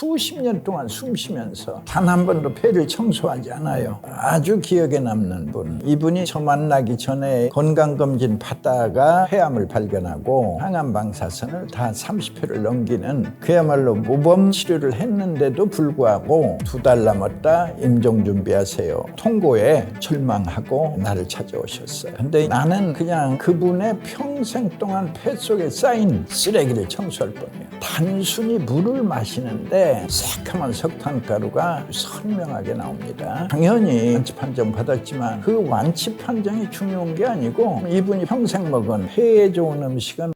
수십 년 동안 숨 쉬면서 단 한 번도 폐를 청소하지 않아요. 아주 기억에 남는 분. 이분이 저 만나기 전에 건강검진 받다가 폐암을 발견하고 항암 방사선을 다 30회를 넘기는 그야말로 모범 치료를 했는데도 불구하고 2달 남았다 임종 준비하세요. 통고에 절망하고 나를 찾아오셨어요. 근데 나는 그냥 그분의 평생 동안 폐 속에 쌓인 쓰레기를 청소할 뻔해요. 단순히 물을 마시는데 새카만 석탄가루가 선명하게 나옵니다. 당연히 완치 판정 받았지만 그 완치 판정이 중요한 게 아니고 이분이 평생 먹은 폐에 좋은 음식은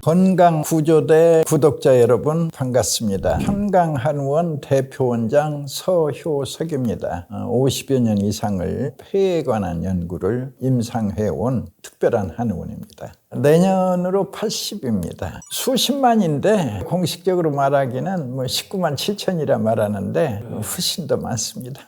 건강구조대 구독자 여러분 반갑습니다. 현강한의원 대표원장 서효석입니다. 50여 년 이상을 폐에 관한 연구를 임상해온 특별한 한의원입니다. 내년으로 80입니다. 수십만인데 공식적으로 말하기는 19만 7천이라 말하는데 훨씬 더 많습니다.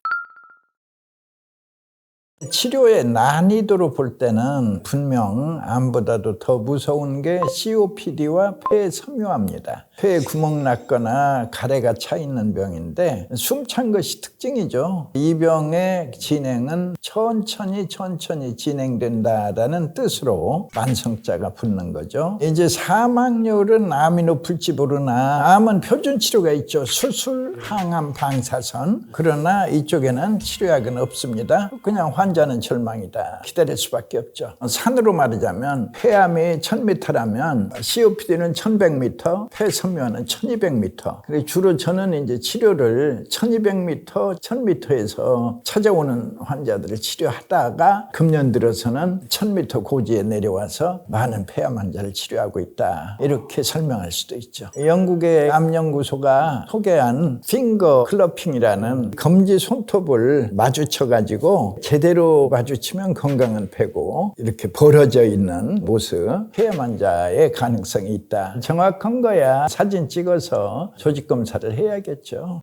치료의 난이도로 볼 때는 분명 암보다도 더 무서운 게 COPD와 폐 섬유화입니다. 폐에 구멍 났거나 가래가 차 있는 병인데 숨찬 것이 특징이죠. 이 병의 진행은 천천히 진행된다라는 뜻으로 만성자가 붙는 거죠. 이제 사망률은 암이 높을지 모르나 암은 표준 치료가 있죠. 수술, 항암, 방사선. 그러나 이쪽에는 치료약은 없습니다. 그냥 환자는 절망이다. 기다릴 수밖에 없죠. 산으로 말하자면 폐암이 1000m라면 COPD는 1100m, 폐섬유화는 1200m. 그래서 주로 저는 이제 치료를 1200m, 1000m에서 찾아오는 환자들을 치료하다가 금년 들어서는 1000m 고지에 내려와서 많은 폐암 환자를 치료하고 있다. 이렇게 설명할 수도 있죠. 영국의 암연구소가 소개한 핑거 클러핑이라는 검지 손톱을 마주쳐가지고 제대로 마주치면 건강한 폐고 이렇게 벌어져 있는 모습 폐암 환자의 가능성이 있다. 정확한 거야 사진 찍어서 조직 검사를 해야겠죠.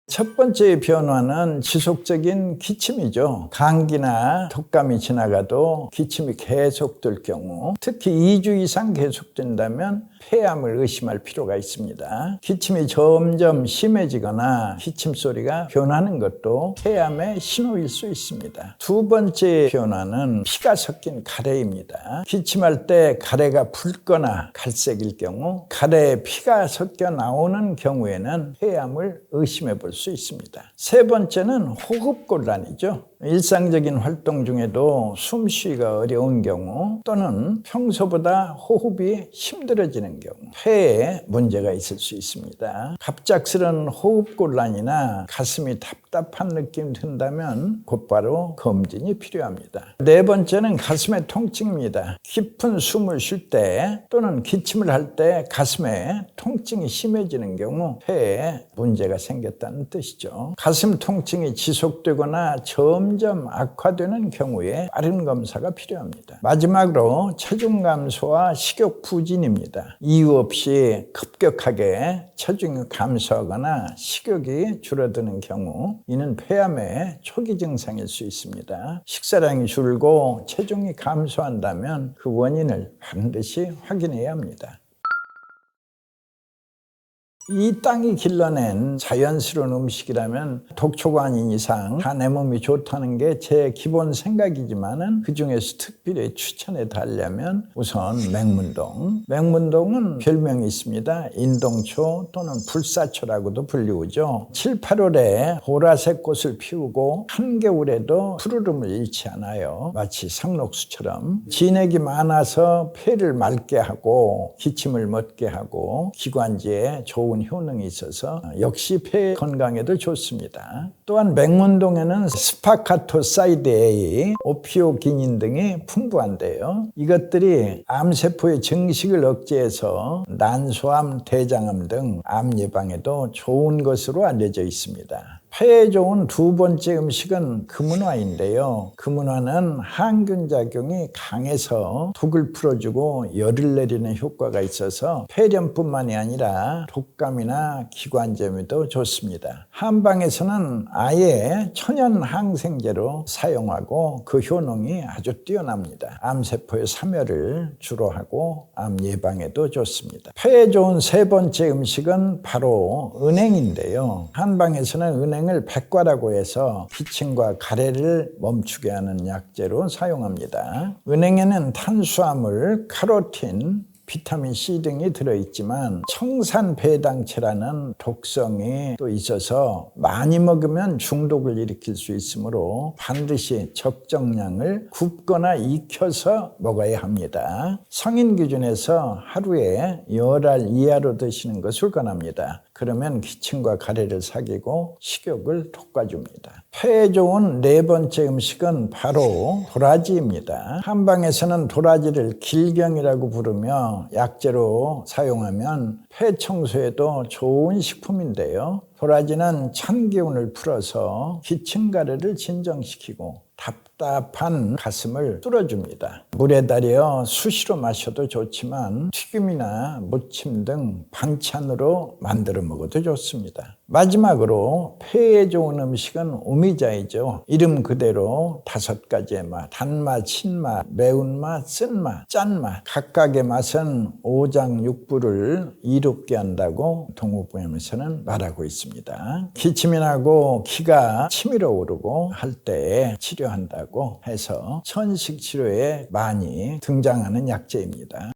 첫 번째 변화는 지속적인 기침이죠. 감기나 독감이 지나가도 기침이 계속될 경우, 특히 2주 이상 계속된다면 폐암을 의심할 필요가 있습니다. 기침이 점점 심해지거나 기침 소리가 변하는 것도 폐암의 신호일 수 있습니다. 두 번째 변화는 피가 섞인 가래입니다. 기침할 때 가래가 붉거나 갈색일 경우, 가래에 피가 섞여 나오는 경우에는 폐암을 의심해 볼 수 있습니다. 세 번째는 호흡곤란이죠. 일상적인 활동 중에도 숨쉬기가 어려운 경우 또는 평소보다 호흡이 힘들어지는 경우 폐에 문제가 있을 수 있습니다. 갑작스런 호흡곤란이나 가슴이 답답한 느낌이 든다면 곧바로 검진이 필요합니다. 네 번째는 가슴의 통증입니다. 깊은 숨을 쉴 때 또는 기침을 할 때 가슴에 통증이 심해지는 경우 폐에 문제가 생겼다는 뜻이죠. 가슴 통증이 지속되거나 점점 악화되는 경우에 빠른 검사가 필요합니다. 마지막으로 체중 감소와 식욕 부진입니다. 이유 없이 급격하게 체중이 감소하거나 식욕이 줄어드는 경우 이는 폐암의 초기 증상일 수 있습니다. 식사량이 줄고 체중이 감소한다면 그 원인을 반드시 확인해야 합니다. 이 땅이 길러낸 자연스러운 음식이라면 독초가 아닌 이상 다 내 몸이 좋다는 게 제 기본 생각이지만은 그 중에서 특별히 추천해 달라면 우선 맹문동. 맹문동은 별명이 있습니다. 인동초 또는 불사초라고도 불리우죠. 7, 8월에 보라색 꽃을 피우고 한겨울에도 푸르름을 잃지 않아요. 마치 상록수처럼 진액이 많아서 폐를 맑게 하고 기침을 멎게 하고 기관지에 좋은 효능이 있어서 역시 폐 건강에도 좋습니다. 또한 맹문동에는 스파카토사이드 A, 오피오기닌 등이 풍부한데요. 이것들이 암세포의 증식을 억제해서 난소암, 대장암 등 암 예방에도 좋은 것으로 알려져 있습니다. 폐에 좋은 두 번째 음식은 금은화인데요. 금은화는 항균 작용이 강해서 독을 풀어주고 열을 내리는 효과가 있어서 폐렴뿐만이 아니라 독감이나 기관지염에도 좋습니다. 한방에서는 아예 천연 항생제로 사용하고 그 효능이 아주 뛰어납니다. 암세포의 사멸을 주로 하고 암 예방에도 좋습니다. 폐에 좋은 세 번째 음식은 바로 은행인데요. 한방에서는 은행을 백과라고 해서 기침과 가래를 멈추게 하는 약재로 사용합니다. 은행에는 탄수화물, 카로틴, 비타민 C 등이 들어있지만 청산배당체라는 독성이 또 있어서 많이 먹으면 중독을 일으킬 수 있으므로 반드시 적정량을 굽거나 익혀서 먹어야 합니다. 성인 기준에서 하루에 10알 이하로 드시는 것을 권합니다. 그러면 기침과 가래를 사귀고 식욕을 돋궈줍니다. 폐에 좋은 네 번째 음식은 바로 도라지입니다. 한방에서는 도라지를 길경이라고 부르며 약재로 사용하면 폐 청소에도 좋은 식품인데요. 도라지는 찬 기운을 풀어서 기침 가래를 진정시키고 답답한 가슴을 뚫어줍니다. 물에 달여 수시로 마셔도 좋지만 튀김이나 무침 등 반찬으로 만들어 먹어도 좋습니다. 마지막으로 폐에 좋은 음식은 오미자이죠. 이름 그대로 5가지의 맛, 단맛, 신맛, 매운맛, 쓴맛, 짠맛, 각각의 맛은 오장육부를 이롭게 한다고 동의보감에서는 말하고 있습니다. 기침이 나고 기가 치밀어 오르고 할 때 치료한다고 해서 천식 치료에 많이 등장하는 약재입니다.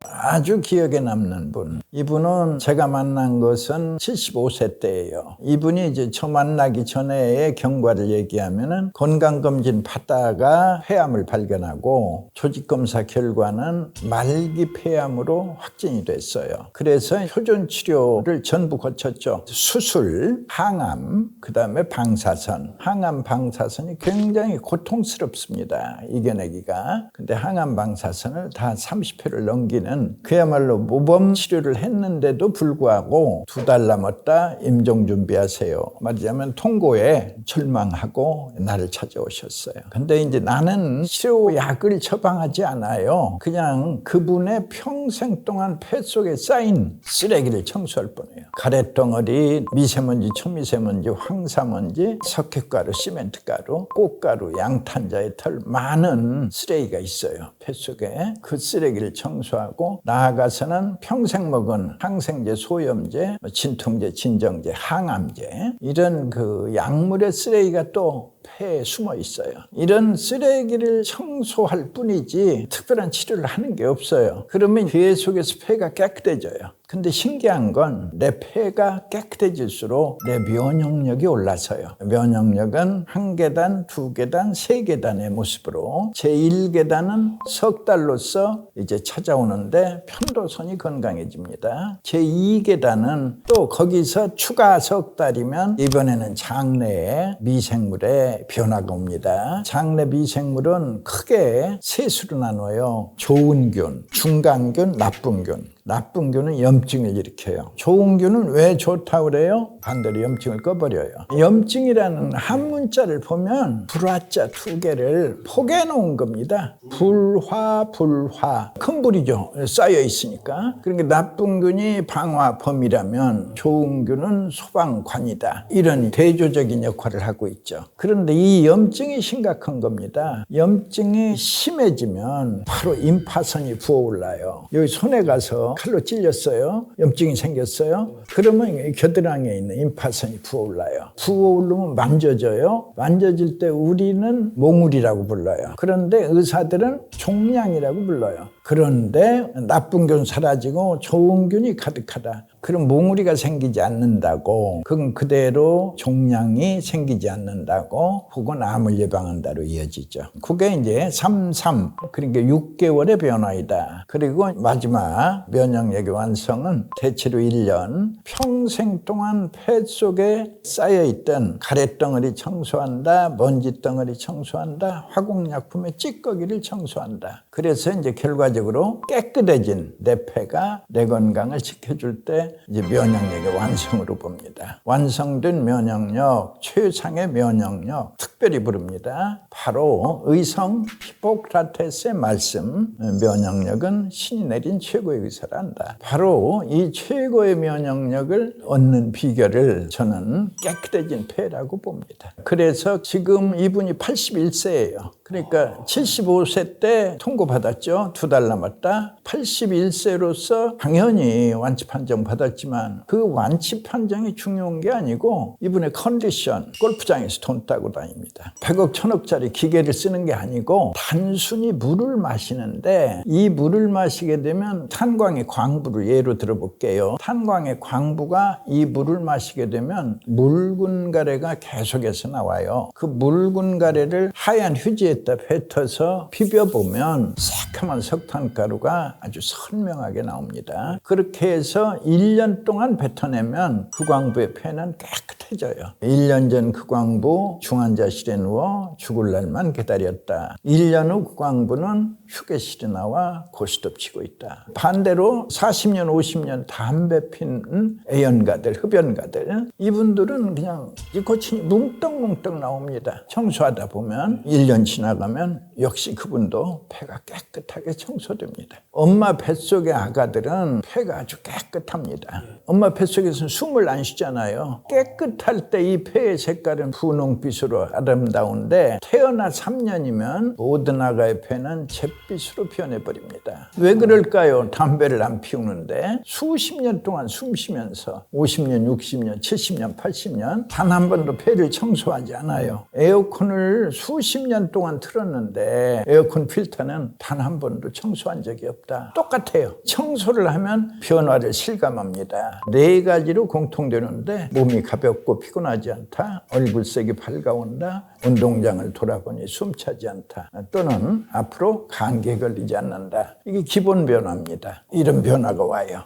아주 기억에 남는 분. 이분은 제가 만난 것은 75세 때예요. 이분이 이제 저 만나기 전에의 경과를 얘기하면은 건강검진 받다가 폐암을 발견하고 조직검사 결과는 말기 폐암으로 확진이 됐어요. 그래서 효존 치료를 전부 거쳤죠. 수술, 항암, 그 다음에 방사선. 항암, 방사선이 굉장히 고통스럽습니다. 이겨내기가. 근데 항암, 방사선을 다 30회를 넘기는 그야말로 모범 치료를 했는데도 불구하고 2달 남았다 임종 준비하세요. 말하자면 통고에 절망하고 나를 찾아오셨어요. 근데 이제 나는 치료약을 처방하지 않아요. 그냥 그분의 평생 동안 폐 속에 쌓인 쓰레기를 청소할 뿐이에요. 가래덩어리, 미세먼지, 초미세먼지, 황사먼지, 석회가루, 시멘트가루, 꽃가루, 양탄자의 털, 많은 쓰레기가 있어요. 폐 속에. 그 쓰레기를 청소하고 나아가서는 평생 먹은 항생제, 소염제, 진통제, 진정제, 항암제 이런 그 약물의 쓰레기가 또 폐에 숨어 있어요. 이런 쓰레기를 청소할 뿐이지 특별한 치료를 하는 게 없어요. 그러면 계속해서 폐가 깨끗해져요. 근데 신기한 건 내 폐가 깨끗해질수록 내 면역력이 올라서요. 면역력은 1계단, 2계단, 3계단의 모습으로 제1계단은 석 달로서 이제 찾아오는데 편도선이 건강해집니다. 제2계단은 또 거기서 추가 석 달이면 이번에는 장내에 미생물의 변화가 옵니다. 장내 미생물은 크게 3수로 나눠요. 좋은 균, 중간균, 나쁜 균. 나쁜 균은 염증을 일으켜요. 좋은 균은 왜 좋다고 그래요? 반대로 염증을 꺼버려요. 염증이라는 한문자를 보면 불화자 2개를 포개해 놓은 겁니다. 불화, 불화. 큰 불이죠. 쌓여 있으니까. 그러니까 나쁜 균이 방화범이라면 좋은 균은 소방관이다. 이런 대조적인 역할을 하고 있죠. 그런데 이 염증이 심각한 겁니다. 염증이 심해지면 바로 임파선이 부어올라요. 여기 손에 가서 칼로 찔렸어요. 염증이 생겼어요. 그러면 겨드랑이에 있는 임파선이 부어올라요. 부어오르면 만져져요. 만져질 때 우리는 몽울이라고 불러요. 그런데 의사들은 종양이라고 불러요. 그런데 나쁜 균 사라지고 좋은 균이 가득하다. 그럼 몽우리가 생기지 않는다고, 그건 그대로 종양이 생기지 않는다고, 혹은 암을 예방한다로 이어지죠. 그게 이제 33, 그러니까 6개월의 변화이다. 그리고 마지막 면역력의 완성은 대체로 1년, 평생 동안 폐 속에 쌓여있던 가래덩어리 청소한다, 먼지덩어리 청소한다, 화공약품의 찌꺼기를 청소한다. 그래서 이제 결과적으로 결과적으로 깨끗해진 내 폐가 내 건강을 지켜줄 때 이제 면역력의 완성으로 봅니다. 완성된 면역력, 최상의 면역력, 특별히 부릅니다. 바로 의성 히포크라테스의 말씀, 면역력은 신이 내린 최고의 의사라 한다. 바로 이 최고의 면역력을 얻는 비결을 저는 깨끗해진 폐라고 봅니다. 그래서 지금 이분이 81세예요. 그러니까 75세 때 통고받았죠. 2달 남았다. 81세로서 당연히 완치 판정 받았지만 그 완치 판정이 중요한 게 아니고 이분의 컨디션, 골프장에서 돈 따고 다닙니다. 100억, 1000억짜리 기계를 쓰는 게 아니고 단순히 물을 마시는데 이 물을 마시게 되면 탄광의 광부를 예로 들어볼게요. 탄광의 광부가 이 물을 마시게 되면 묽은 가래가 계속해서 나와요. 그 묽은 가래를 하얀 휴지에다 뱉어서 비벼보면 새카만 석탄가루가 아주 선명하게 나옵니다. 그렇게 해서 1년 동안 뱉어내면 그 광부의 폐는 깨끗해져요. 1년 전 그 광부 중환자실에 누워 죽을 날만 기다렸다. 1년 후 그 광부는 휴게실에 나와 고스톱치고 있다. 반대로 40년, 50년 담배 피는 애연가들, 흡연가들, 이분들은 그냥 고친이 뭉떡뭉떡 나옵니다. 청소하다 보면 1년 지나가면 역시 그분도 폐가 깨끗하게 청소됩니다. 엄마 뱃속의 아가들은 폐가 아주 깨끗합니다. 엄마 뱃속에서는 숨을 안 쉬잖아요. 깨끗할 때 이 폐의 색깔은 분홍빛으로 아름다운데 태어나 3년이면 모든 아가의 폐는 잿빛으로 변해버립니다. 왜 그럴까요? 담배를 안 피우는데 수십 년 동안 숨 쉬면서 50년, 60년, 70년, 80년 단 한 번도 폐를 청소하지 않아요. 에어컨을 수십 년 동안 틀었는데 에어컨 필터는 단 한 번도 청소한 적이 없다. 똑같아요. 청소를 하면 변화를 실감합니다. 4가지로 공통되는데 몸이 가볍고 피곤하지 않다. 얼굴색이 밝아온다. 운동장을 돌아보니 숨차지 않다. 또는 앞으로 감기에 걸리지 않는다. 이게 기본 변화입니다. 이런 변화가 와요.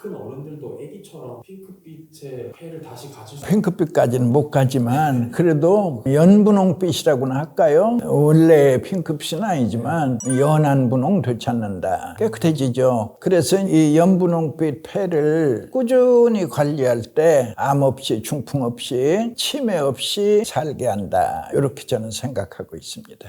큰 어른들도 아기처럼 핑크빛의 폐를 다시 가질 수 핑크빛까지는 못 가지만 그래도 연분홍빛이라고나 할까요? 원래 핑크빛은 아니지만 연한 분홍 되찾는다. 깨끗해지죠. 그래서 이 연분홍빛 폐를 꾸준히 관리할 때 암 없이 중풍 없이 치매 없이 살게 한다. 이렇게 저는 생각하고 있습니다.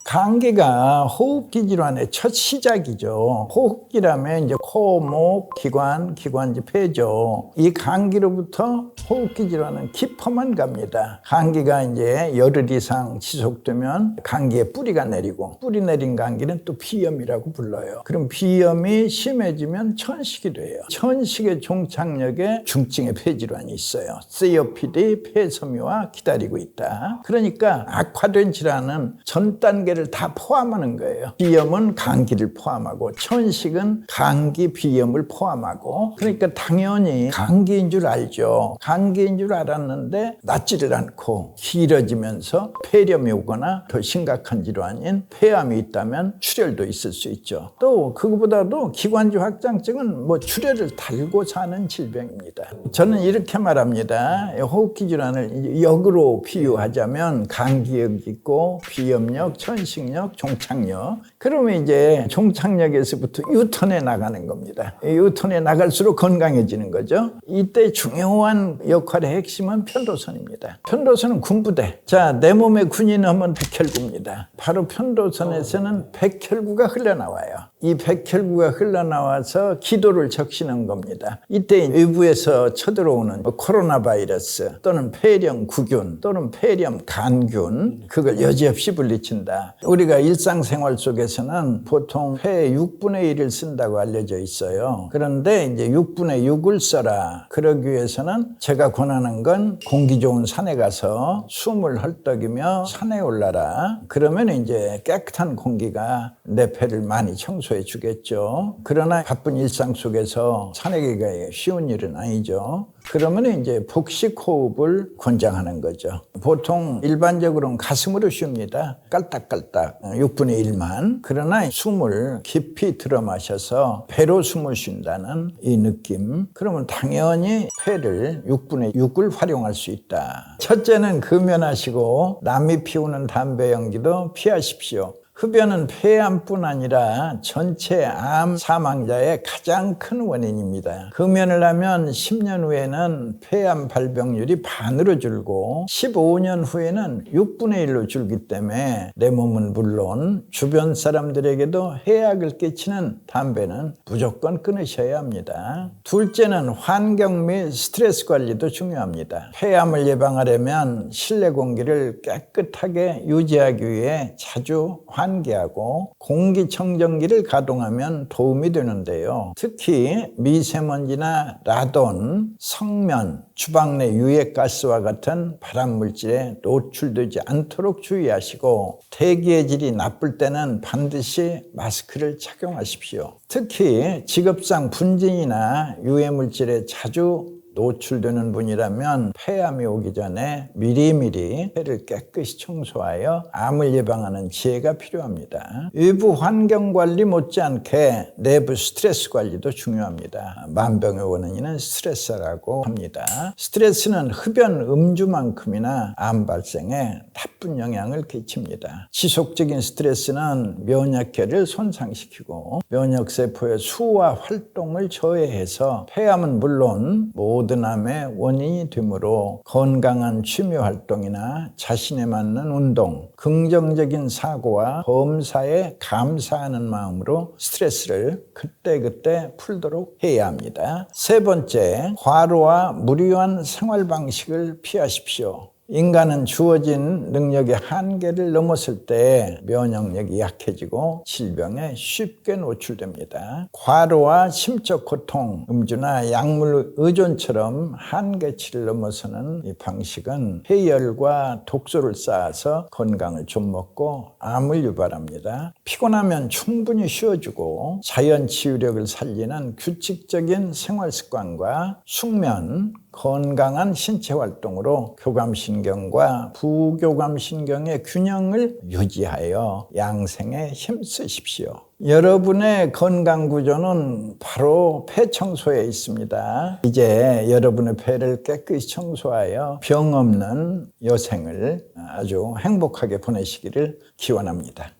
감기가 호흡기 질환의 첫 시작이죠. 호흡기라면 이제 코, 목, 기관, 기관지, 폐죠. 이 감기로부터 호흡기 질환은 깊어만 갑니다. 감기가 이제 열흘 이상 지속되면 감기에 뿌리가 내리고 뿌리 내린 감기는 또 비염이라고 불러요. 그럼 비염이 심해지면 천식이 돼요. 천식의 종착역에 중증의 폐질환이 있어요. COPD, 폐섬유와 기다리고 있다. 그러니까 악화된 질환은 전 단계를 다 포함하는 거예요. 비염은 감기를 포함하고 천식은 감기, 비염을 포함하고 그러니까 당연히 감기인 줄 알죠. 감기인 줄 알았는데 낫지를 않고 길어지면서 폐렴이 오거나 더 심각한 질환인 폐암이 있다면 출혈도 있을 수 있죠. 또 그거보다도 기관지 확장증은 출혈을 달고 사는 질병입니다. 저는 이렇게 말합니다. 호흡기 질환을 역으로 비유하자면 감기역 있고 비염역, 천식력, 종착역. 그러면 이제 종착역에서부터 유턴해 나가는 겁니다. 유턴해 나갈수록 건강해지는 거죠. 이때 중요한 역할의 핵심은 편도선입니다. 편도선은 군부대. 자, 내 몸의 군인은 하면 백혈구입니다. 바로 편도선에서는 백혈구가 흘러나와요. 이 백혈구가 흘러나와서 기도를 적시는 겁니다. 이때 외부에서 쳐들어오는 코로나 바이러스 또는 폐렴 구균 또는 폐렴 간균 그걸 여지없이 물리친다. 우리가 일상생활 속에서는 보통 폐의 6분의 1을 쓴다고 알려져 있어요. 그런데 이제 6분의 6을 써라. 그러기 위해서는 제가 권하는 건 공기 좋은 산에 가서 숨을 헐떡이며 산에 올라라. 그러면 이제 깨끗한 공기가 내 폐를 많이 청소해 주겠죠. 그러나 바쁜 일상 속에서 산에 가기가 쉬운 일은 아니죠. 그러면 이제 복식 호흡을 권장하는 거죠. 보통 일반적으로는 가슴으로 쉽니다. 깔딱깔딱 6분의 1만. 그러나 숨을 깊이 들어 마셔서 배로 숨을 쉰다는 이 느낌. 그러면 당연히 폐를 6분의 6을 활용할 수 있다. 첫째는 금연하시고 남이 피우는 담배 연기도 피하십시오. 흡연은 폐암뿐 아니라 전체 암 사망자의 가장 큰 원인입니다. 금연을 하면 10년 후에는 폐암 발병률이 반으로 줄고 15년 후에는 6분의 1로 줄기 때문에 내 몸은 물론 주변 사람들에게도 해악을 끼치는 담배는 무조건 끊으셔야 합니다. 둘째는 환경 및 스트레스 관리도 중요합니다. 폐암을 예방하려면 실내 공기를 깨끗하게 유지하기 위해 자주 환기하고 공기청정기를 가동하면 도움이 되는데요. 특히 미세먼지나 라돈, 성면, 주방 내 유해가스와 같은 발암물질에 노출되지 않도록 주의하시고 대기의 질이 나쁠 때는 반드시 마스크를 착용하십시오. 특히 직업상 분진이나 유해물질에 자주 노출되는 분이라면 폐암이 오기 전에 미리미리 폐를 깨끗이 청소하여 암을 예방하는 지혜가 필요합니다. 외부 환경 관리 못지않게 내부 스트레스 관리도 중요합니다. 만병의 원인은 스트레스라고 합니다. 스트레스는 흡연 음주만큼이나 암 발생에 나쁜 영향을 끼칩니다. 지속적인 스트레스는 면역계를 손상시키고 면역세포의 수와 활동을 저해해서 폐암은 물론 모든 암의 원인이 되므로 건강한 취미활동이나 자신에 맞는 운동, 긍정적인 사고와 범사에 감사하는 마음으로 스트레스를 그때그때 풀도록 해야 합니다. 세 번째, 과로와 무리한 생활 방식을 피하십시오. 인간은 주어진 능력의 한계를 넘었을 때 면역력이 약해지고 질병에 쉽게 노출됩니다. 과로와 심적 고통, 음주나 약물 의존처럼 한계치를 넘어서는 이 방식은 해열과 독소를 쌓아서 건강을 좀 먹고 암을 유발합니다. 피곤하면 충분히 쉬어주고 자연 치유력을 살리는 규칙적인 생활 습관과 숙면, 건강한 신체 활동으로 교감신경과 부교감신경의 균형을 유지하여 양생에 힘쓰십시오. 여러분의 건강 구조는 바로 폐 청소에 있습니다. 이제 여러분의 폐를 깨끗이 청소하여 병 없는 여생을 아주 행복하게 보내시기를 기원합니다.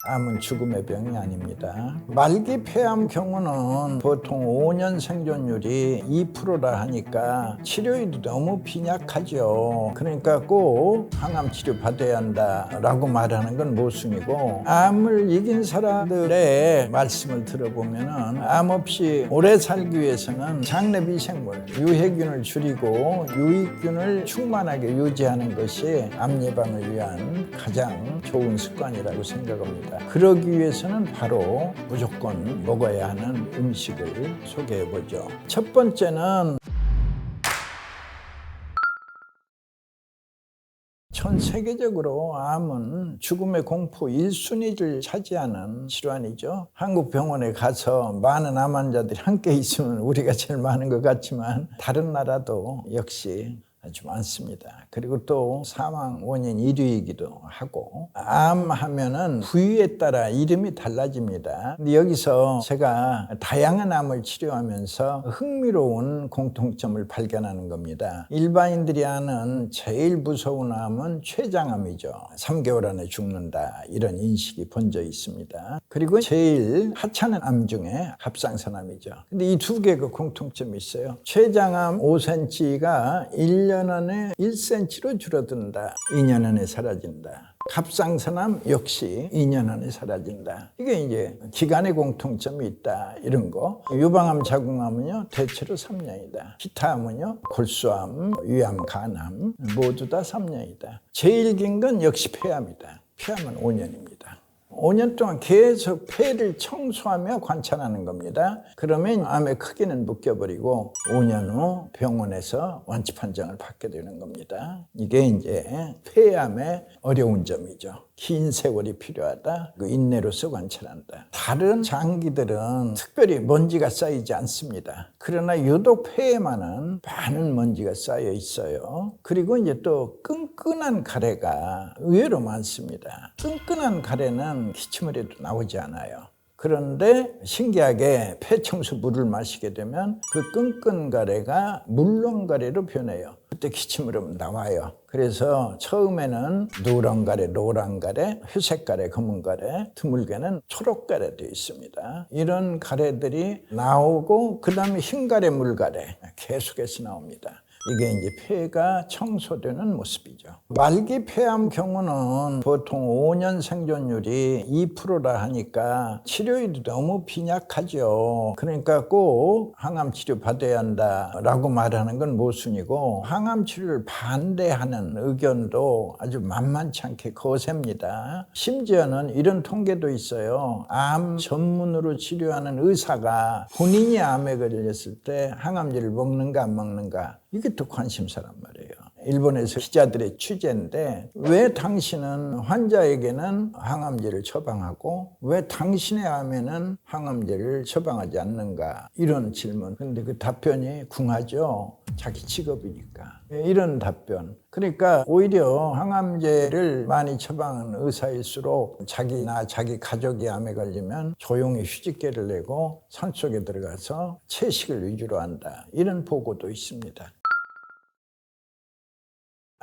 암은 죽음의 병이 아닙니다. 말기 폐암 경우는 보통 5년 생존율이 2%라 하니까 치료율이 너무 빈약하죠. 그러니까 꼭 항암 치료 받아야 한다라고 말하는 건 모순이고, 암을 이긴 사람들의 말씀을 들어보면은 암 없이 오래 살기 위해서는 장내 미생물, 유해균을 줄이고 유익균을 충만하게 유지하는 것이 암 예방을 위한 가장 좋은 습관이라고 생각합니다. 그러기 위해서는 바로 무조건 먹어야 하는 음식을 소개해보죠. 첫 번째는 전 세계적으로 암은 죽음의 공포 1순위를 차지하는 질환이죠. 한국 병원에 가서 많은 암 환자들이 함께 있으면 우리가 제일 많은 것 같지만 다른 나라도 역시 아주 많습니다. 그리고 또 사망 원인 1위이기도 하고, 암 하면은 부위에 따라 이름이 달라집니다. 근데 여기서 제가 다양한 암을 치료하면서 흥미로운 공통점을 발견하는 겁니다. 일반인들이 아는 제일 무서운 암은 췌장암이죠. 3개월 안에 죽는다, 이런 인식이 번져 있습니다. 그리고 제일 하찮은 암 중에 갑상선암이죠. 근데 이 두 개가 공통점이 있어요. 췌장암 5cm가 1년 안에 1cm로 줄어든다. 2년 안에 사라진다. 갑상선암 역시 2년 안에 사라진다. 이게 이제 기간의 공통점이 있다, 이런 거. 유방암, 자궁암은요 대체로 3년이다. 기타 암은요 골수암, 위암, 간암 모두 다 3년이다. 제일 긴 건 역시 폐암이다. 폐암은 5년입니다. 5년 동안 계속 폐를 청소하며 관찰하는 겁니다. 그러면 암의 크기는 묶여버리고 5년 후 병원에서 완치 판정을 받게 되는 겁니다. 이게 이제 폐암의 어려운 점이죠. 긴 세월이 필요하다. 그 인내로서 관찰한다. 다른 장기들은 특별히 먼지가 쌓이지 않습니다. 그러나 유독 폐에만은 많은 먼지가 쌓여 있어요. 그리고 이제 또 끈끈한 가래가 의외로 많습니다. 끈끈한 가래는 기침을 해도 나오지 않아요. 그런데 신기하게 폐청소 물을 마시게 되면 그 끈끈 가래가 물렁 가래로 변해요. 그때 기침으로 나와요. 그래서 처음에는 노란 가래, 노란 가래, 회색 가래, 검은 가래, 드물게는 초록 가래도 있습니다. 이런 가래들이 나오고 그 다음에 흰 가래, 물 가래 계속해서 나옵니다. 이게 이제 폐가 청소되는 모습이죠. 말기 폐암 경우는 보통 5년 생존율이 2%라 하니까 치료율이 너무 빈약하죠. 그러니까 꼭 항암 치료 받아야 한다라고 말하는 건 모순이고, 항암 치료를 반대하는 의견도 아주 만만치 않게 거셉니다. 심지어는 이런 통계도 있어요. 암 전문으로 치료하는 의사가 본인이 암에 걸렸을 때 항암제를 먹는가 안 먹는가, 이게 또 관심사란 말이에요. 일본에서 기자들의 취재인데, 왜 당신은 환자에게는 항암제를 처방하고 왜 당신의 암에는 항암제를 처방하지 않는가, 이런 질문. 근데 그 답변이 궁하죠. 자기 직업이니까. 이런 답변. 그러니까 오히려 항암제를 많이 처방하는 의사일수록 자기나 자기 가족이 암에 걸리면 조용히 휴직계를 내고 산속에 들어가서 채식을 위주로 한다, 이런 보고도 있습니다.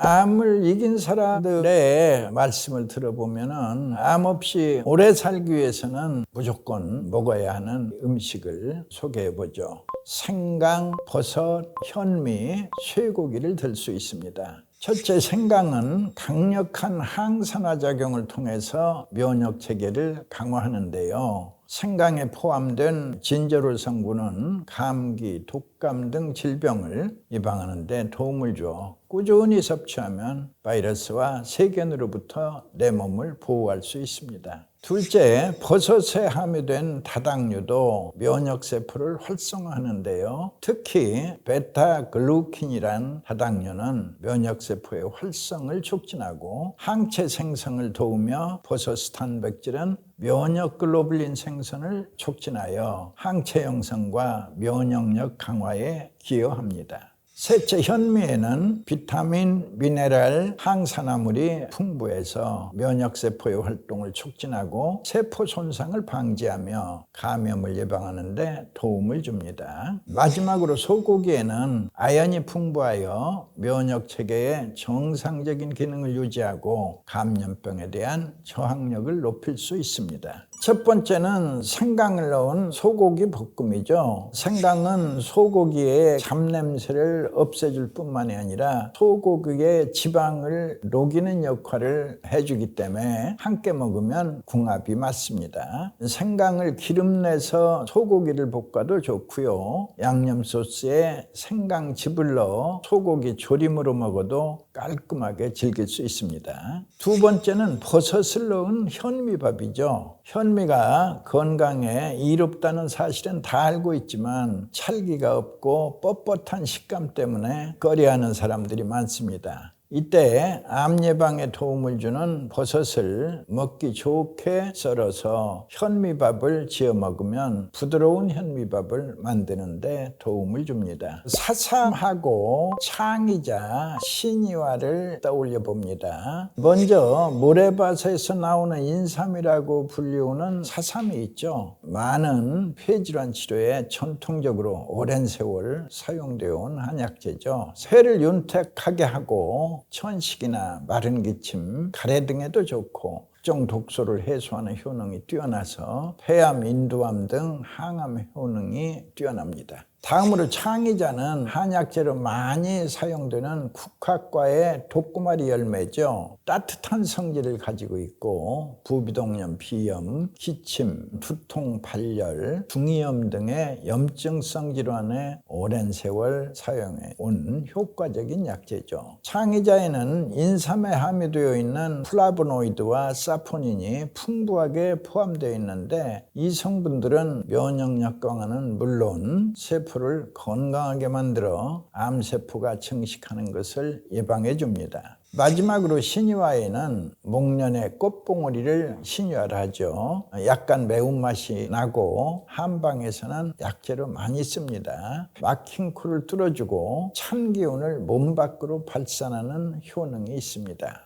암을 이긴 사람들의 말씀을 들어보면은, 암 없이 오래 살기 위해서는 무조건 먹어야 하는 음식을 소개해 보죠. 생강, 버섯, 현미, 쇠고기를 들 수 있습니다. 첫째, 생강은 강력한 항산화 작용을 통해서 면역 체계를 강화하는데요. 생강에 포함된 진저롤 성분은 감기, 독감 등 질병을 예방하는 데 도움을 줘 꾸준히 섭취하면 바이러스와 세균으로부터 내 몸을 보호할 수 있습니다. 둘째, 버섯에 함유된 다당류도 면역세포를 활성화하는데요. 특히 베타글루킨이란 다당류는 면역세포의 활성을 촉진하고 항체 생성을 도우며, 버섯 단백질은 면역글로불린 생성을 촉진하여 항체 형성과 면역력 강화에 기여합니다. 셋째, 현미에는 비타민, 미네랄, 항산화물이 풍부해서 면역세포의 활동을 촉진하고 세포 손상을 방지하며 감염을 예방하는 데 도움을 줍니다. 마지막으로 소고기에는 아연이 풍부하여 면역체계의 정상적인 기능을 유지하고 감염병에 대한 저항력을 높일 수 있습니다. 첫 번째는 생강을 넣은 소고기 볶음이죠. 생강은 소고기의 잡냄새를 없애줄 뿐만이 아니라 소고기의 지방을 녹이는 역할을 해주기 때문에 함께 먹으면 궁합이 맞습니다. 생강을 기름 내서 소고기를 볶아도 좋고요. 양념 소스에 생강즙을 넣어 소고기 조림으로 먹어도 깔끔하게 즐길 수 있습니다. 두 번째는 버섯을 넣은 현미밥이죠. 현미가 건강에 이롭다는 사실은 다 알고 있지만 찰기가 없고 뻣뻣한 식감 때문에 꺼려하는 사람들이 많습니다. 이때 암 예방에 도움을 주는 버섯을 먹기 좋게 썰어서 현미밥을 지어 먹으면 부드러운 현미밥을 만드는 데 도움을 줍니다. 사삼하고 창의자 신이화를 떠올려 봅니다. 먼저 모래밭에서 나오는 인삼이라고 불리우는 사삼이 있죠. 많은 폐질환 치료에 전통적으로 오랜 세월 사용되어 온 한약재죠. 쇠를 윤택하게 하고 천식이나 마른 기침, 가래 등에도 좋고 특정 독소를 해소하는 효능이 뛰어나서 폐암, 인두암 등 항암 효능이 뛰어납니다. 다음으로 창의자는 한약재로 많이 사용되는 국화과의 독구마리 열매죠. 따뜻한 성질을 가지고 있고 부비동염, 비염, 기침, 두통, 발열, 중이염 등의 염증성 질환에 오랜 세월 사용해 온 효과적인 약재죠. 창의자에는 인삼에 함유되어 있는 플라보노이드와 사포닌이 풍부하게 포함되어 있는데, 이 성분들은 면역력 강화는 물론 세포를 건강하게 만들어 암세포가 증식하는 것을 예방해 줍니다. 마지막으로 신이화에는 목련의 꽃봉오리를 신이화를 하죠. 약간 매운맛이 나고 한방에서는 약재로 많이 씁니다. 막힌 코를 뚫어주고 찬 기운을 몸 밖으로 발산하는 효능이 있습니다.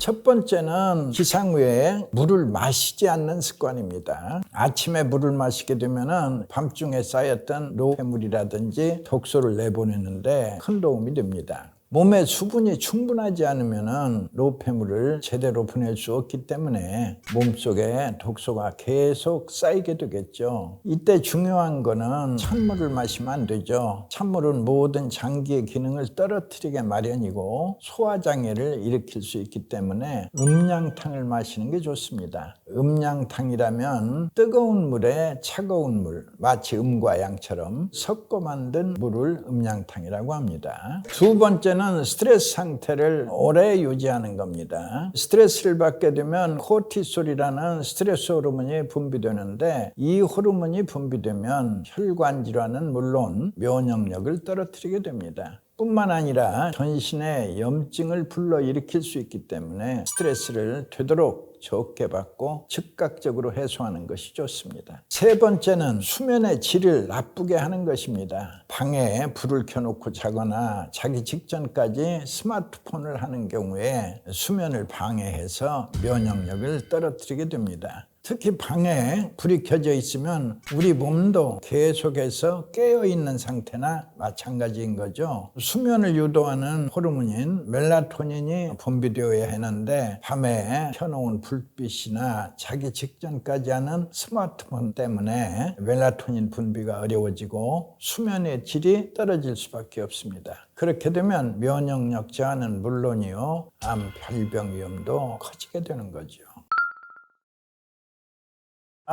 첫 번째는 기상 후에 물을 마시지 않는 습관입니다. 아침에 물을 마시게 되면은 밤중에 쌓였던 노폐물이라든지 독소를 내보내는데 큰 도움이 됩니다. 몸에 수분이 충분하지 않으면 노폐물을 제대로 보낼 수 없기 때문에 몸속에 독소가 계속 쌓이게 되겠죠. 이때 중요한 거는 찬물을 마시면 안 되죠. 찬물은 모든 장기의 기능을 떨어뜨리게 마련이고 소화장애를 일으킬 수 있기 때문에 음량탕을 마시는 게 좋습니다. 음량탕이라면 뜨거운 물에 차가운 물, 마치 음과 양처럼 섞어 만든 물을 음량탕이라고 합니다. 두 번째는 스트레스 상태를 오래 유지하는 겁니다. 스트레스를 받게 되면 코르티솔이라는 스트레스 호르몬이 분비되는데 이 호르몬이 분비되면 혈관 질환은 물론 면역력을 떨어뜨리게 됩니다. 뿐만 아니라 전신에 염증을 불러일으킬 수 있기 때문에 스트레스를 되도록 적게 받고 즉각적으로 해소하는 것이 좋습니다. 세 번째는 수면의 질을 나쁘게 하는 것입니다. 방에 불을 켜놓고 자거나 자기 직전까지 스마트폰을 하는 경우에 수면을 방해해서 면역력을 떨어뜨리게 됩니다. 특히 방에 불이 켜져 있으면 우리 몸도 계속해서 깨어있는 상태나 마찬가지인 거죠. 수면을 유도하는 호르몬인 멜라토닌이 분비되어야 하는데 밤에 켜놓은 불빛이나 자기 직전까지 하는 스마트폰 때문에 멜라토닌 분비가 어려워지고 수면의 질이 떨어질 수밖에 없습니다. 그렇게 되면 면역력 저하는 물론이요, 암, 별병 위험도 커지게 되는 거죠.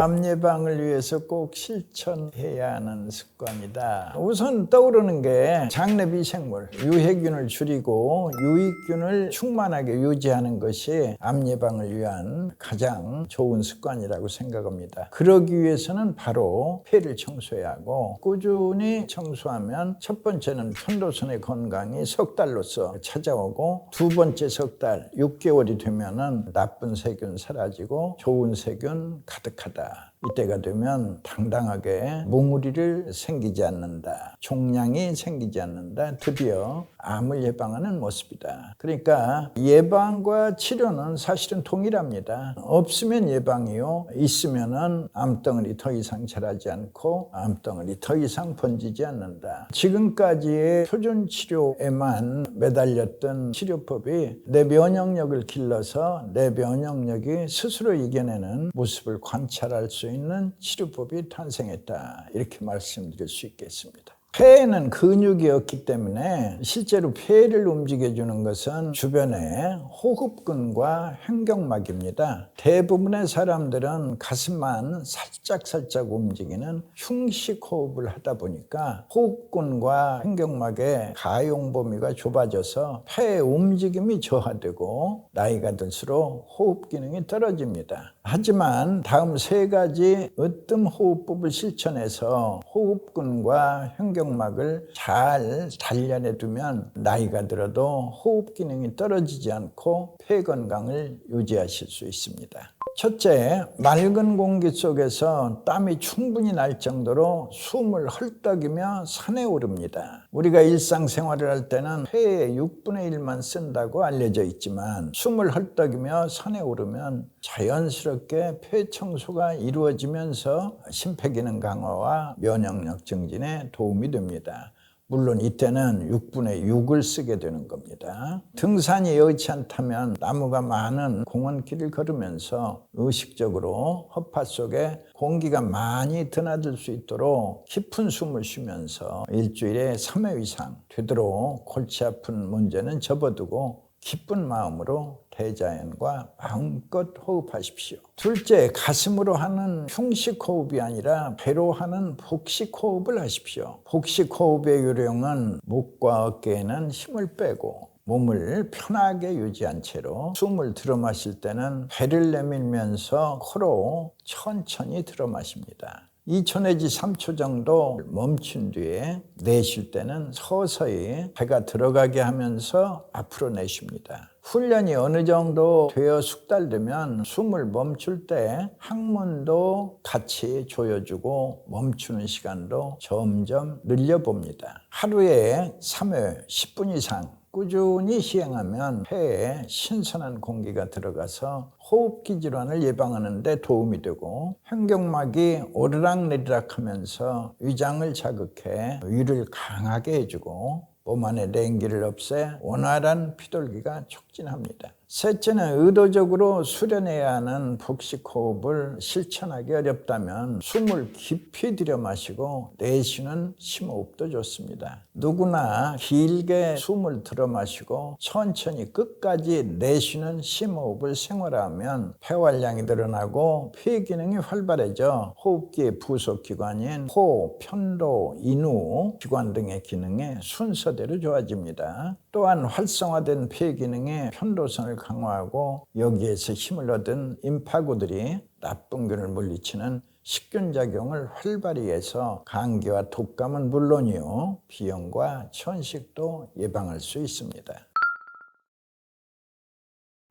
암 예방을 위해서 꼭 실천해야 하는 습관이다. 우선 떠오르는 게 장내 미생물, 유해균을 줄이고 유익균을 충만하게 유지하는 것이 암 예방을 위한 가장 좋은 습관이라고 생각합니다. 그러기 위해서는 바로 폐를 청소해야 하고, 꾸준히 청소하면 첫 번째는 편도선의 건강이 석 달로서 찾아오고, 두 번째 석 달, 6개월이 되면은 나쁜 세균 사라지고 좋은 세균 가득하다. 이때가 되면 당당하게 몽우리를 생기지 않는다, 종양이 생기지 않는다, 드디어 암을 예방하는 모습이다. 그러니까 예방과 치료는 사실은 동일합니다. 없으면 예방이요, 있으면은 암덩어리 더 이상 자라지 않고 암덩어리 더 이상 번지지 않는다. 지금까지의 표준 치료에만 매달렸던 치료법이 내 면역력을 길러서 내 면역력이 스스로 이겨내는 모습을 관찰할 수 있는 치료법이 탄생했다, 이렇게 말씀드릴 수 있겠습니다. 폐에는 근육이 없기 때문에 실제로 폐를 움직여주는 것은 주변의 호흡근과 횡격막입니다. 대부분의 사람들은 가슴만 살짝 움직이는 흉식 호흡을 하다 보니까 호흡근과 횡격막의 가용 범위가 좁아져서 폐의 움직임이 저하되고 나이가 들수록 호흡 기능이 떨어집니다. 하지만 다음 세 가지 으뜸 호흡법을 실천해서 호흡근과 횡격막을 잘 단련해 두면 나이가 들어도 호흡 기능이 떨어지지 않고 폐 건강을 유지하실 수 있습니다. 첫째, 맑은 공기 속에서 땀이 충분히 날 정도로 숨을 헐떡이며 산에 오릅니다. 우리가 일상생활을 할 때는 폐의 6분의 1만 쓴다고 알려져 있지만 숨을 헐떡이며 산에 오르면 자연스럽게 폐 청소가 이루어지면서 심폐기능 강화와 면역력 증진에 도움이 됩니다. 물론 이때는 6분의 6을 쓰게 되는 겁니다. 등산이 여의치 않다면 나무가 많은 공원길을 걸으면서 의식적으로 허파 속에 공기가 많이 드나들 수 있도록 깊은 숨을 쉬면서 일주일에 3회 이상 되도록 골치 아픈 문제는 접어두고 기쁜 마음으로 대자연과 마음껏 호흡하십시오. 둘째, 가슴으로 하는 흉식 호흡이 아니라 배로 하는 복식 호흡을 하십시오. 복식 호흡의 요령은 목과 어깨에는 힘을 빼고 몸을 편하게 유지한 채로 숨을 들어 마실 때는 배를 내밀면서 코로 천천히 들어 마십니다. 2초 내지 3초 정도 멈춘 뒤에 내쉴 때는 서서히 배가 들어가게 하면서 앞으로 내쉽니다. 훈련이 어느 정도 되어 숙달되면 숨을 멈출 때 항문도 같이 조여주고 멈추는 시간도 점점 늘려봅니다. 하루에 3회 10분 이상 꾸준히 시행하면 폐에 신선한 공기가 들어가서 호흡기 질환을 예방하는 데 도움이 되고, 횡격막이 오르락내리락 하면서 위장을 자극해 위를 강하게 해주고 몸 안에 냉기를 없애 원활한 피돌기가 촉진합니다. 셋째는 의도적으로 수련해야 하는 복식호흡을 실천하기 어렵다면 숨을 깊이 들여 마시고 내쉬는 심호흡도 좋습니다. 누구나 길게 숨을 들어 마시고 천천히 끝까지 내쉬는 심호흡을 생활하면 폐활량이 늘어나고 폐 기능이 활발해져 호흡기의 부속기관인 코, 편도, 인후 기관 등의 기능이 순서대로 좋아집니다. 또한 활성화된 폐 기능의 편도선을 강화하고 여기에서 힘을 얻은 임파구들이 나쁜균을 물리치는 식균작용을 활발히 해서 감기와 독감은 물론이요, 비염과 천식도 예방할 수 있습니다.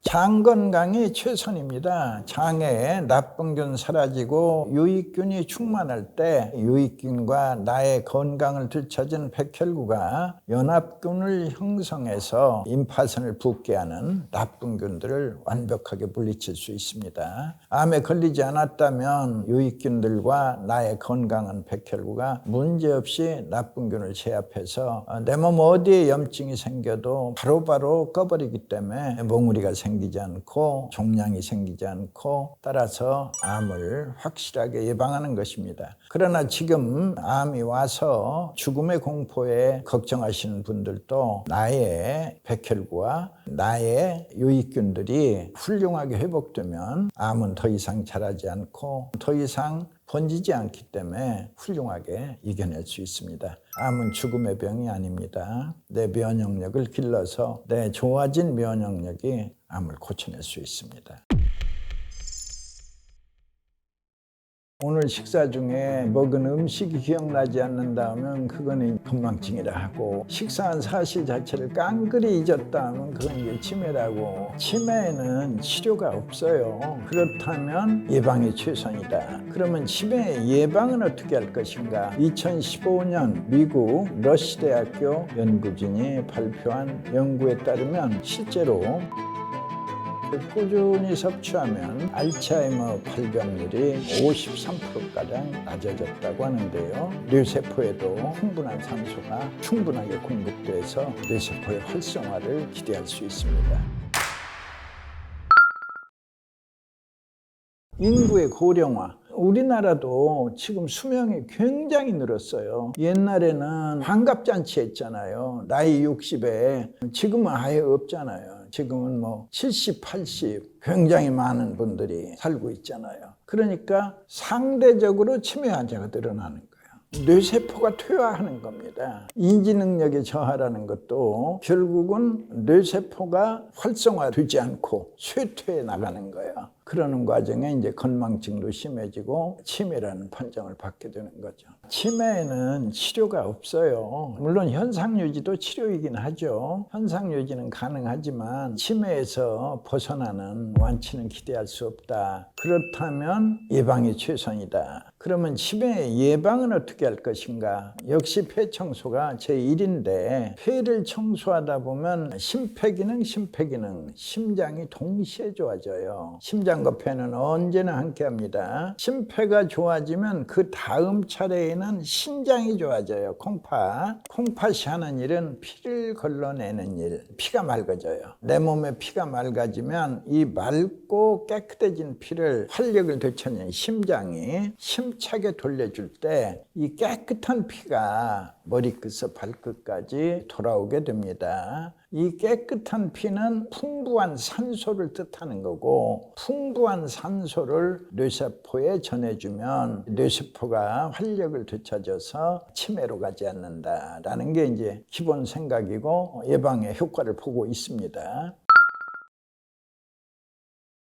장 건강이 최선입니다. 장에 나쁜균 사라지고 유익균이 충만할 때 유익균과 나의 건강을 되찾은 백혈구가 연합균을 형성해서 임파선을 붓게 하는 나쁜균들을 완벽하게 물리칠 수 있습니다. 암에 걸리지 않았다면 유익균들과 나의 건강한 백혈구가 문제없이 나쁜균을 제압해서 내 몸 어디에 염증이 생겨도 바로바로 꺼버리기 때문에 몽우리가 생기지 않고 종양이 생기지 않고, 따라서 암을 확실하게 예방하는 것입니다. 그러나 지금 암이 와서 죽음의 공포에 걱정하시는 분들도 나의 백혈구와 나의 유익균들이 훌륭하게 회복되면 암은 더 이상 자라지 않고 더 이상 번지지 않기 때문에 훌륭하게 이겨낼 수 있습니다. 암은 죽음의 병이 아닙니다. 내 면역력을 길러서 내 좋아진 면역력이 암을 고쳐낼 수 있습니다. 오늘 식사 중에 먹은 음식이 기억나지 않는다 하면 그거는 건망증이라 하고, 식사한 사실 자체를 깡그리 잊었다 하면 그건 이제 치매라고. 치매에는 치료가 없어요. 그렇다면 예방이 최선이다. 그러면 치매 예방은 어떻게 할 것인가? 2015년 미국 러시대학교 연구진이 발표한 연구에 따르면 실제로 꾸준히 섭취하면 알츠하이머 발병률이 53%가량 낮아졌다고 하는데요. 뇌세포에도 풍부한 산소가 충분하게 공급돼서 뇌세포의 활성화를 기대할 수 있습니다. 인구의 고령화. 우리나라도 지금 수명이 굉장히 늘었어요. 옛날에는 환갑잔치 했잖아요. 나이 60에. 지금은 아예 없잖아요. 지금은 70, 80 굉장히 많은 분들이 살고 있잖아요. 그러니까 상대적으로 치매 환자가 늘어나는 거예요. 뇌세포가 퇴화하는 겁니다. 인지 능력의 저하라는 것도 결국은 뇌세포가 활성화되지 않고 쇠퇴해 나가는 거예요. 그러는 과정에 이제 건망증도 심해지고 치매라는 판정을 받게 되는 거죠. 치매에는 치료가 없어요. 물론 현상유지도 치료이긴 하죠. 현상유지는 가능하지만 치매에서 벗어나는 완치는 기대할 수 없다. 그렇다면 예방이 최선이다. 그러면 치매 예방은 어떻게 할 것인가? 역시 폐 청소가 제1인데 폐를 청소하다 보면 심폐기능, 심폐기능, 심장이 동시에 좋아져요. 심장과 폐는 언제나 함께합니다. 심폐가 좋아지면 그 다음 차례에는 신장이 좋아져요. 콩팥이 하는 일은 피를 걸러내는 일. 피가 맑아져요. 내 몸에 피가 맑아지면 이 맑고 깨끗해진 피를 활력을 되찾는 심장이 힘차게 돌려줄 때 이 깨끗한 피가 머리끝에서 발끝까지 돌아오게 됩니다. 이 깨끗한 피는 풍부한 산소를 뜻하는 거고, 풍부한 산소를 뇌세포에 전해주면 뇌세포가 활력을 되찾아서 치매로 가지 않는다라는 게 이제 기본 생각이고 예방의 효과를 보고 있습니다.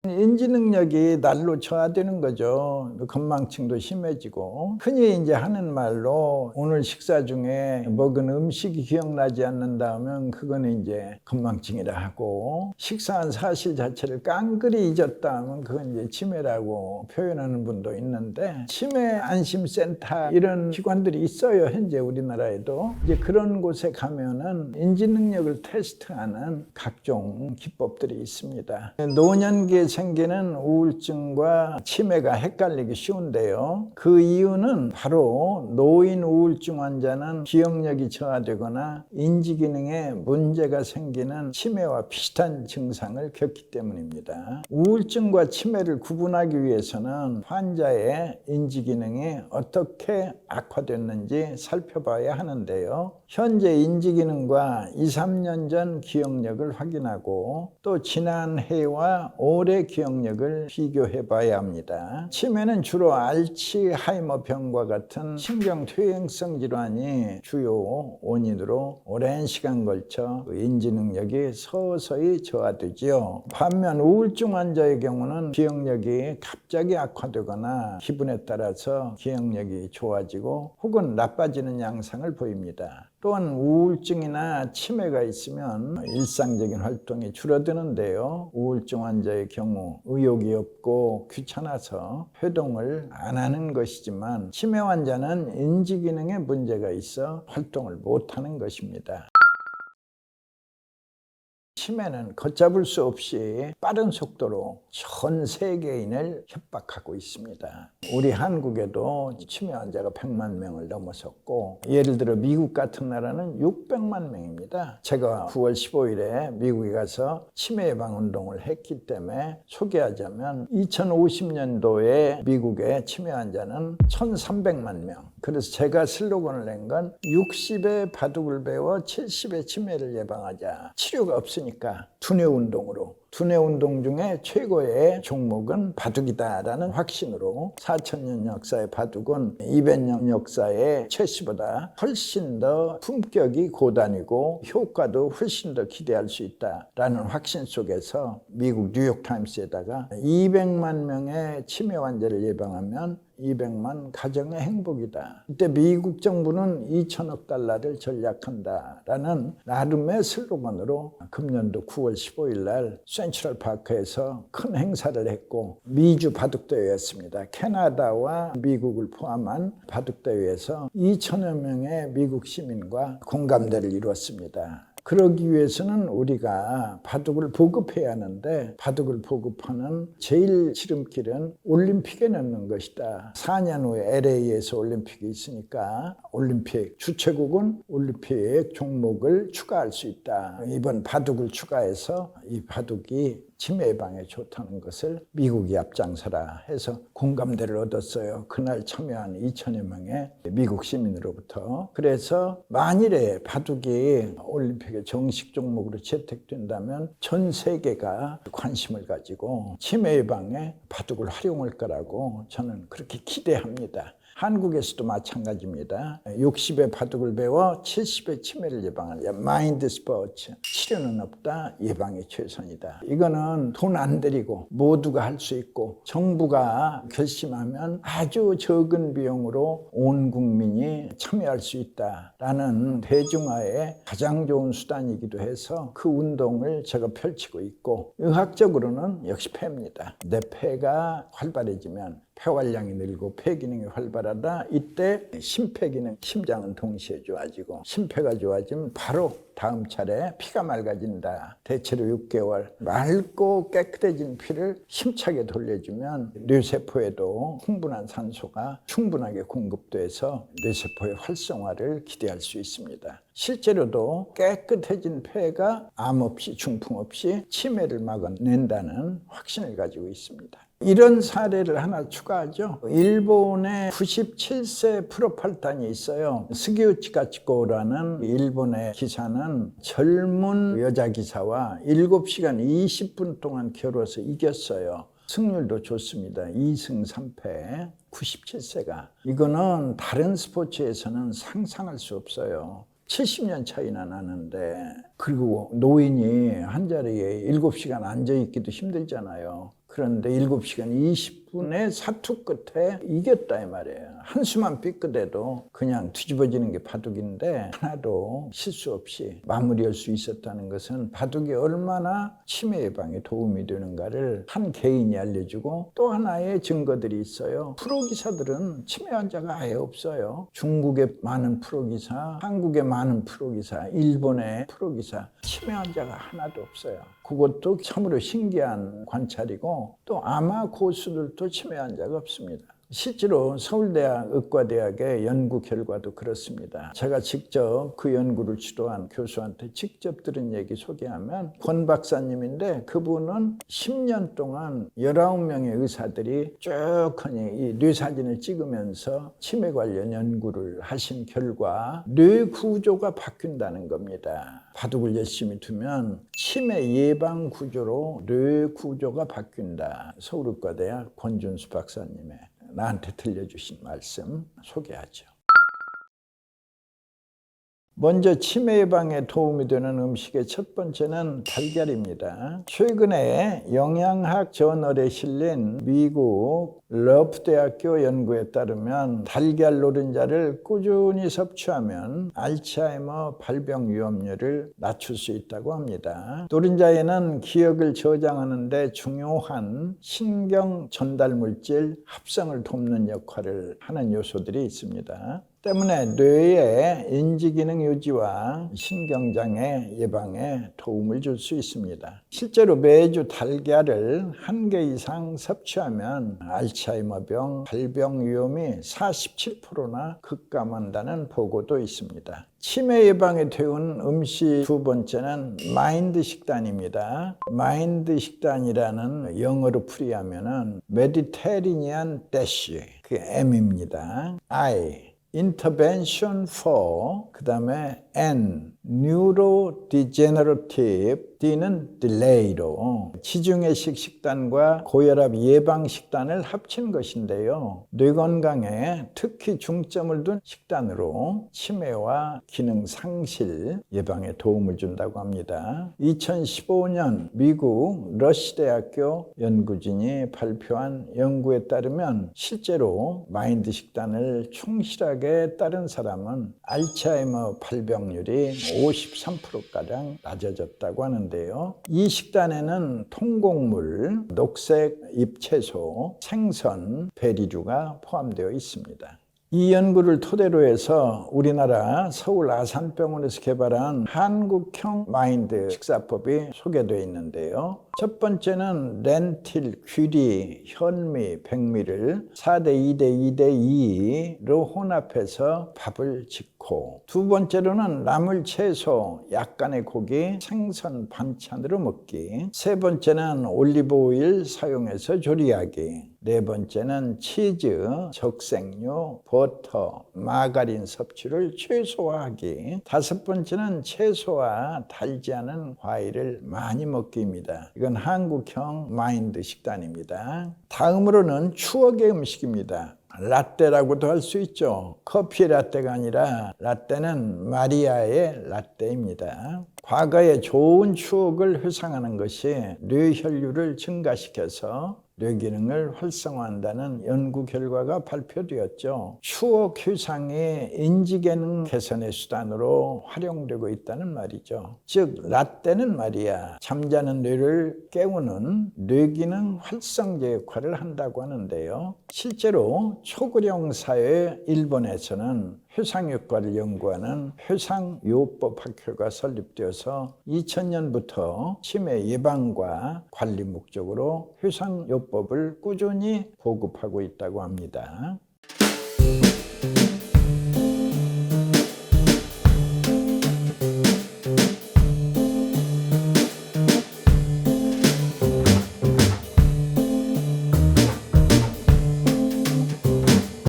인지 능력이 날로 저하되는 거죠. 건망증도 심해지고. 흔히 이제 하는 말로 오늘 식사 중에 먹은 음식이 기억나지 않는다 하면 그거는 이제 건망증이라 하고, 식사한 사실 자체를 깡그리 잊었다 하면 그건 이제 치매라고 표현하는 분도 있는데, 치매 안심센터 이런 기관들이 있어요. 현재 우리나라에도. 이제 그런 곳에 가면은 인지 능력을 테스트하는 각종 기법들이 있습니다. 노년기에 생기는 우울증과 치매가 헷갈리기 쉬운데요. 그 이유는 바로 노인 우울증 환자는 기억력이 저하되거나 인지기능에 문제가 생기는 치매와 비슷한 증상을 겪기 때문입니다. 우울증과 치매를 구분하기 위해서는 환자의 인지기능이 어떻게 악화됐는지 살펴봐야 하는데요. 현재 인지기능과 2, 3년 전 기억력을 확인하고 또 지난 해와 올해 기억력을 비교해 봐야 합니다. 치매는 주로 알츠하이머병과 같은 신경퇴행성 질환이 주요 원인으로 오랜 시간 걸쳐 인지 능력이 서서히 저하되지요. 반면 우울증 환자의 경우는 기억력이 갑자기 악화되거나 기분에 따라서 기억력이 좋아지고 혹은 나빠지는 양상을 보입니다. 또한 우울증이나 치매가 있으면 일상적인 활동이 줄어드는데요. 우울증 환자의 경우 의욕이 없고 귀찮아서 회동을 안 하는 것이지만, 치매 환자는 인지기능에 문제가 있어 활동을 못하는 것입니다. 치매는 걷잡을 수 없이 빠른 속도로 전 세계인을 협박하고 있습니다. 우리 한국에도 치매 환자가 100만 명을 넘어섰고, 예를 들어 미국 같은 나라는 600만 명입니다. 제가 9월 15일에 미국에 가서 치매 예방 운동을 했기 때문에 소개하자면 2050년도에 미국의 치매 환자는 1300만 명. 그래서 제가 슬로건을 낸 건 60에 바둑을 배워 70에 치매를 예방하자. 치료가 없으니까 두뇌 운동으로. 두뇌 운동 중에 최고의 종목은 바둑이다라는 확신으로 4000년 역사의 바둑은 200년 역사의 체스보다 훨씬 더 품격이 고단이고 효과도 훨씬 더 기대할 수 있다라는 확신 속에서 미국 뉴욕타임스에다가 200만 명의 치매 환자를 예방하면 200만 가정의 행복이다. 이때 미국 정부는 2천억 달러를 전략한다라는 나름의 슬로건으로 금년도 9월 15일 날 센트럴 파크에서 큰 행사를 했고, 미주 바둑대회였습니다. 캐나다와 미국을 포함한 바둑대회에서 2천여 명의 미국 시민과 공감대를 이루었습니다. 그러기 위해서는 우리가 바둑을 보급해야 하는데, 바둑을 보급하는 제일 지름길은 올림픽에 넣는 것이다. 4년 후에 LA에서 올림픽이 있으니까 올림픽 주최국은 올림픽 종목을 추가할 수 있다. 이번 바둑을 추가해서 이 바둑이 치매 예방에 좋다는 것을 미국이 앞장서라 해서 공감대를 얻었어요. 그날 참여한 2천여 명의 미국 시민으로부터. 그래서 만일에 바둑이 올림픽의 정식 종목으로 채택된다면 전 세계가 관심을 가지고 치매 예방에 바둑을 활용할 거라고 저는 그렇게 기대합니다. 한국에서도 마찬가지입니다. 60에 바둑을 배워 70에 치매를 예방하자. 마인드 스포츠. 치료는 없다. 예방이 최선이다. 이거는 돈 안 들이고 모두가 할 수 있고, 정부가 결심하면 아주 적은 비용으로 온 국민이 참여할 수 있다라는 대중화의 가장 좋은 수단이기도 해서 그 운동을 제가 펼치고 있고, 의학적으로는 역시 폐입니다. 내 폐가 활발해지면 폐활량이 늘고 폐기능이 활발하다. 이때 심폐기능, 심장은 동시에 좋아지고, 심폐가 좋아지면 바로 다음 차례 피가 맑아진다. 대체로 6개월. 맑고 깨끗해진 피를 힘차게 돌려주면 뇌세포에도 충분한 산소가 충분하게 공급돼서 뇌세포의 활성화를 기대할 수 있습니다. 실제로도 깨끗해진 폐가 암 없이 중풍 없이 치매를 막아낸다는 확신을 가지고 있습니다. 이런 사례를 하나 추가하죠. 일본에 97세 프로팔단이 있어요. 스기우치 가치코라는 일본의 기사는 젊은 여자 기사와 7시간 20분 동안 겨뤄서 이겼어요. 승률도 좋습니다. 2승 3패. 97세가. 이거는 다른 스포츠에서는 상상할 수 없어요. 70년 차이나 나는데, 그리고 노인이 한 자리에 7시간 앉아있기도 힘들잖아요. 그런데 7시간 20분의 사투 끝에 이겼다 이 말이에요. 한수만 삐끗해도 그냥 뒤집어지는 게 바둑인데 하나도 실수 없이 마무리할 수 있었다는 것은 바둑이 얼마나 치매 예방에 도움이 되는가를 한 개인이 알려주고, 또 하나의 증거들이 있어요. 프로기사들은 치매 환자가 아예 없어요. 중국의 많은 프로기사, 한국의 많은 프로기사, 일본의 프로기사, 치매 환자가 하나도 없어요. 그것도 참으로 신기한 관찰이고, 또 아마 고수들도 치매 환자가 없습니다. 실제로 서울대학 의과대학의 연구 결과도 그렇습니다. 제가 직접 그 연구를 주도한 교수한테 직접 들은 얘기 소개하면, 권 박사님인데 그분은 10년 동안 19명의 의사들이 쭉 이 뇌사진을 찍으면서 치매 관련 연구를 하신 결과 뇌 구조가 바뀐다는 겁니다. 바둑을 열심히 두면 치매 예방 구조로 뇌 구조가 바뀐다. 서울의과대학 권준수 박사님의 나한테 들려주신 말씀 소개하죠. 먼저 치매 예방에 도움이 되는 음식의 첫 번째는 달걀입니다. 최근에 영양학 저널에 실린 미국 러프대학교 연구에 따르면 달걀 노른자를 꾸준히 섭취하면 알츠하이머 발병 위험률을 낮출 수 있다고 합니다. 노른자에는 기억을 저장하는 데 중요한 신경 전달 물질 합성을 돕는 역할을 하는 요소들이 있습니다. 때문에 뇌의 인지기능 유지와 신경장애 예방에 도움을 줄 수 있습니다. 실제로 매주 달걀을 1개 이상 섭취하면 알츠하이머병 발병 위험이 47%나 급감한다는 보고도 있습니다. 치매 예방에 도운 음식 두 번째는 마인드 식단입니다. 마인드 식단이라는 영어로 풀이하면은 메디테리니안 대쉬, 그 M입니다. I Intervention for, 그 다음에 N, Neurodegenerative, D는 Delay로 지중해식 식단과 고혈압 예방 식단을 합친 것인데요. 뇌 건강에 특히 중점을 둔 식단으로 치매와 기능 상실 예방에 도움을 준다고 합니다. 2015년 미국 러시대학교 연구진이 발표한 연구에 따르면 실제로 마인드 식단을 충실하게 따른 사람은 알츠하이머 발병률이 53%가량 낮아졌다고 하는데요. 이 식단에는 통곡물, 녹색 잎채소, 생선, 베리류가 포함되어 있습니다. 이 연구를 토대로 해서 우리나라 서울 아산병원에서 개발한 한국형 마인드 식사법이 소개되어 있는데요. 첫 번째는 렌틸, 귀리, 현미, 백미를 4대 2대 2대 2로 혼합해서 밥을 짓고, 두 번째로는 나물, 채소, 약간의 고기, 생선 반찬으로 먹기, 세 번째는 올리브 오일 사용해서 조리하기, 네 번째는 치즈, 적색류, 버터, 마가린 섭취를 최소화하기, 다섯 번째는 채소와 달지 않은 과일을 많이 먹기입니다. 이건 한국형 마인드 식단입니다. 다음으로는 추억의 음식입니다. 라떼라고도 할 수 있죠. 커피 라떼가 아니라 라떼는 마리아의 라떼입니다. 과거의 좋은 추억을 회상하는 것이 뇌혈류를 증가시켜서 뇌 기능을 활성화한다는 연구 결과가 발표되었죠. 추억 회상이 인지 기능 개선의 수단으로 활용되고 있다는 말이죠. 즉 라떼는 말이야 잠자는 뇌를 깨우는 뇌 기능 활성제 역할을 한다고 하는데요. 실제로 초고령 사회 일본에서는 회상 효과를 연구하는 회상요법 학회가 설립되어서 2000년부터 치매 예방과 관리 목적으로 회상요법을 꾸준히 보급하고 있다고 합니다.